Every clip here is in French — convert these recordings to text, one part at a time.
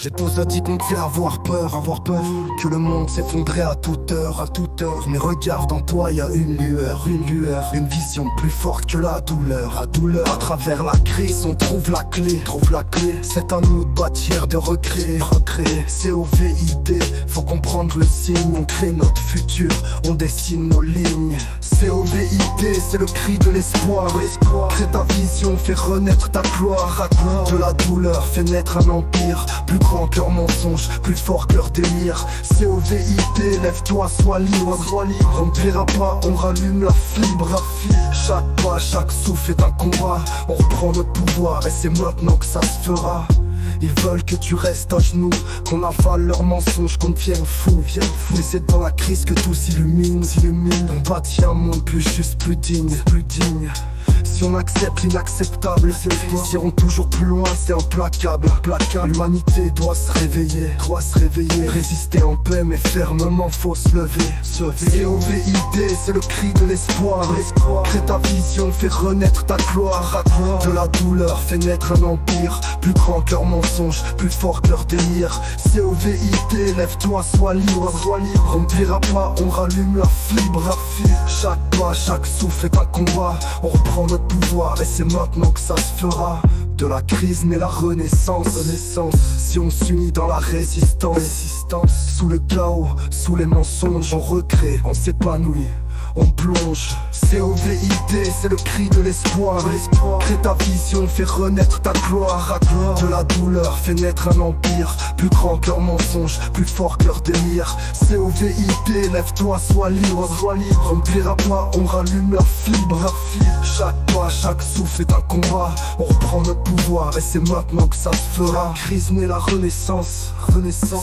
J'ai tous dit qu'on devait avoir peur, que le monde s'effondrait à toute heure, Mais regarde dans toi, y a une lueur, une vision plus forte que la douleur, À travers la crise, on trouve la clé, C'est à nous de bâtir, de recréer, COVID, faut comprendre le signe, on crée notre futur, on dessine nos lignes. COVID, c'est le cri de l'espoir, Crée ta vision, fais renaître ta gloire, De la douleur, fais naître un empire, plus grand que leur mensonge, plus fort que leur délire. COVID, lève-toi, sois libre, On ne verra pas, on rallume la fibre, Chaque pas, chaque souffle est un combat, on reprend notre pouvoir et c'est maintenant que ça se fera. Ils veulent que tu restes à genoux, qu'on avale leurs mensonges, qu'on devienne fou, Mais c'est dans la crise que tout s'illumine, On bâtit un monde plus juste, plus digne, Si on accepte l'inacceptable, ils iront toujours plus loin, c'est implacable, L'humanité doit se réveiller, Résister en paix mais fermement, faut se lever, COVID, c'est le cri de l'espoir, Crée ta vision, fais renaître ta gloire, De la douleur, fais naître un empire, plus grand que leur mensonge, plus fort que leur délire. COVID, lève-toi, sois libre, On ne verra pas, on rallume la fibre, Chaque pas, chaque souffle est un combat, on reprend notre pouvoir et c'est maintenant que ça se fera. De la crise naît la renaissance, Si on s'unit dans la résistance, Sous le chaos, sous les mensonges, on recrée, on s'épanouit, on plonge. COVID, c'est le cri de l'espoir, Crée ta vision, fais renaître ta gloire, De la douleur, fais naître un empire, plus grand que leur mensonge, plus fort que leur délire. COVID, lève-toi, sois libre, On ne verra pas, on rallume la fibre, Chaque pas, chaque souffle est un combat, on reprend notre pouvoir et c'est maintenant que ça se fera. Crise naît la renaissance,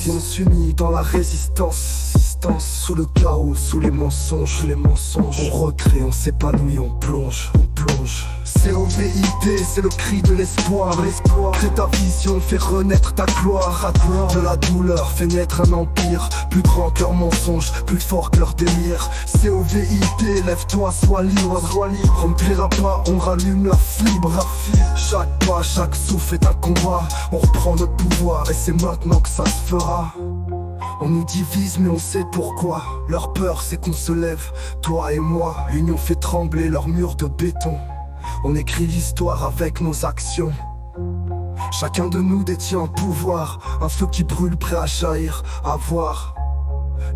Si on s'unit dans la résistance, Sous le chaos, sous les mensonges, On recrée, on s'épanouit, on plonge, COVID, c'est le cri de l'espoir, Crée ta vision, fais renaître ta gloire, De la douleur, fais naître un empire, plus grand que leur mensonge, plus fort que leur délire. COVID, lève-toi, sois libre, On ne verra pas, on rallume la fibre, Chaque pas, chaque souffle est un combat, on reprend notre pouvoir et c'est maintenant que ça se fera. On nous divise mais on sait pourquoi. Leur peur c'est qu'on se lève, toi et moi. L'union fait trembler leurs murs de béton. On écrit l'histoire avec nos actions. Chacun de nous détient un pouvoir, un feu qui brûle prêt à jaillir, à voir.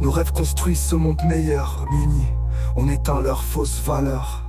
Nos rêves construisent ce monde meilleur, unis. On éteint leurs fausses valeurs.